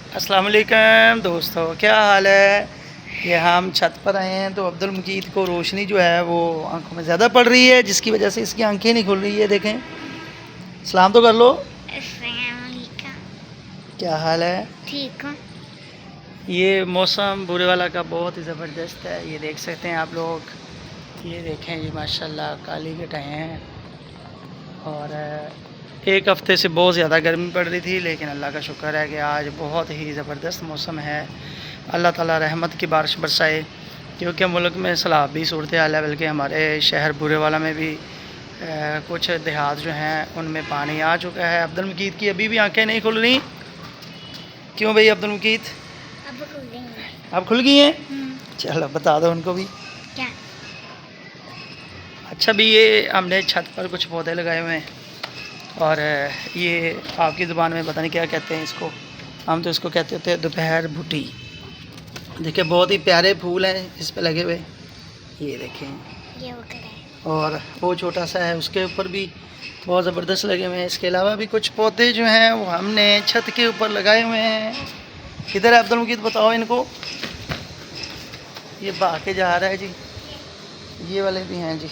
अस्सलाम वालेकुम दोस्तों, क्या हाल है। ये हम छत पर आए हैं तो अब्दुल मजीद को रोशनी जो है वो आंखों में ज़्यादा पड़ रही है, जिसकी वजह से इसकी आंखें नहीं खुल रही है। देखें, सलाम तो कर लो। अस्सलामुअलैकुम। क्या हाल है। ठीक हूँ। ये मौसम बुरे वाला का बहुत ही ज़बरदस्त है। ये देख सकते हैं आप लोग, ये देखें जी माशाल्लाह काली घटाएँ हैं। और एक हफ़्ते से बहुत ज़्यादा गर्मी पड़ रही थी, लेकिन अल्लाह का शुक्र है कि आज बहुत ही ज़बरदस्त मौसम है। अल्लाह ताला रहमत की बारिश बरसाए, क्योंकि मुल्क में सैलाबी सूरत हाल है। बल्कि हमारे शहर बुरे वाला में भी कुछ देहात जो हैं उनमें पानी आ चुका है। अब्दुल मजीद की अभी भी आंखें नहीं खुल रही। क्यों भाई अब्दुल मजीद? अब खुल गई हैं। अब खुल गई हैं? चलो बता दो उनको भी। क्या? अच्छा भी, ये हमने छत पर कुछ पौधे लगाए हुए हैं, और ये आपकी ज़ुबान में पता नहीं क्या कहते हैं इसको। हम तो इसको कहते होते हैं दोपहर भुट्टी। देखिए बहुत ही प्यारे फूल हैं इस पे लगे हुए, ये देखें। ये वो करे। और वो छोटा सा है, उसके ऊपर भी बहुत ज़बरदस्त लगे हुए हैं। इसके अलावा भी कुछ पौधे जो हैं वो हमने छत के ऊपर लगाए हुए हैं। किधर है अब्दुल मुकीद, बताओ इनको। ये भाग के जा रहा है जी। ये वाले भी हैं जी।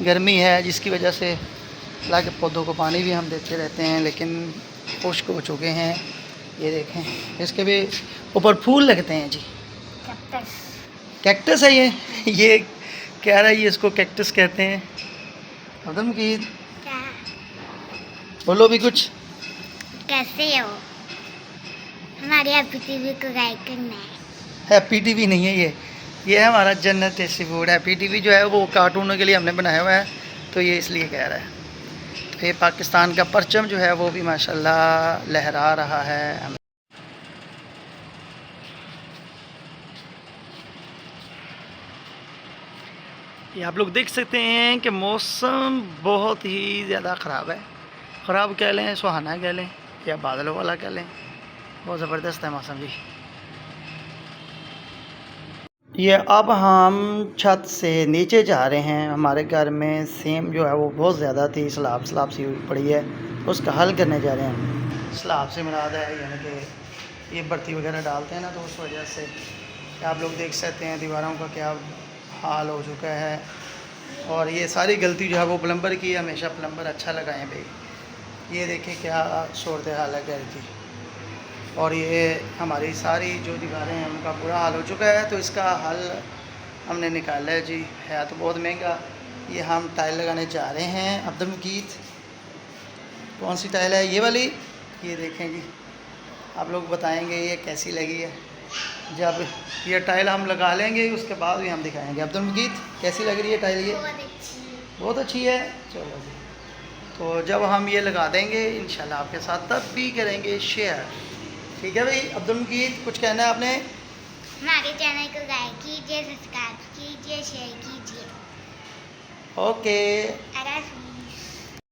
गर्मी है जिसकी वजह से हालांकि पौधों को पानी भी हम देते रहते हैं, लेकिन खुश्क हो चुके हैं। ये देखें, इसके भी ऊपर फूल लगते हैं जी। कैक्टस। कैक्टस है ये कह रहा है, ये इसको कैक्टस कहते हैं। अब्दुल मजीद क्या? बोलो भी कुछ। कैसे हो? हमारे यहाँ पृथ्वी को गाइड करना है। हैप्पी टीवी नहीं है ये है हमारा जन्नत टेस्टी फूड। हैप्पी टीवी जो है वो कार्टूनों के लिए हमने बनाया हुआ है, तो ये इसलिए कह रहा है। तो ये पाकिस्तान का परचम जो है वो भी माशाल्लाह लहरा रहा है। ये आप लोग देख सकते हैं कि मौसम बहुत ही ज़्यादा ख़राब है। ख़राब कह लें, सुहाना कह लें, या बादलों वाला कह लें, बहुत ज़बरदस्त है मौसम जी। ये अब हम छत से नीचे जा रहे हैं। हमारे घर में सेम जो है वो बहुत ज़्यादा थी, स्लाब सी पड़ी है, उसका हल करने जा रहे हैं। स्लाब से मुराद है यानी कि ये बर्ती वगैरह डालते हैं ना, तो उस वजह से आप लोग देख सकते हैं दीवारों का क्या हाल हो चुका है। और ये सारी गलती जो है वो प्लम्बर की है। हमेशा प्लम्बर अच्छा लगाएं भाई। ये देखें क्या सूरत हाल है घर की। और ये हमारी सारी जो दीवारें हैं उनका बुरा हाल हो चुका है, तो इसका हल हमने निकाला है जी। है तो बहुत महंगा। ये हम टाइल लगाने जा रहे हैं। अब्दुल मजीद कौन सी टाइल है? ये वाली। ये देखें जी, आप लोग बताएंगे ये कैसी लगी है। जब ये टाइल हम लगा लेंगे उसके बाद भी हम दिखाएंगे। अब्दुल मजीद कैसी लग रही है टाइल? ये बहुत अच्छी है। चलो जी, तो जब हम ये लगा देंगे इंशाल्लाह आपके साथ तब भी करेंगे शेयर। ठीक है भाई। अब्दुल मजीद कुछ कहना है आपने? हमारे चैनल को लाइक कीजिए, सब्सक्राइब कीजिए, शेयर कीजिए। ओके। अरे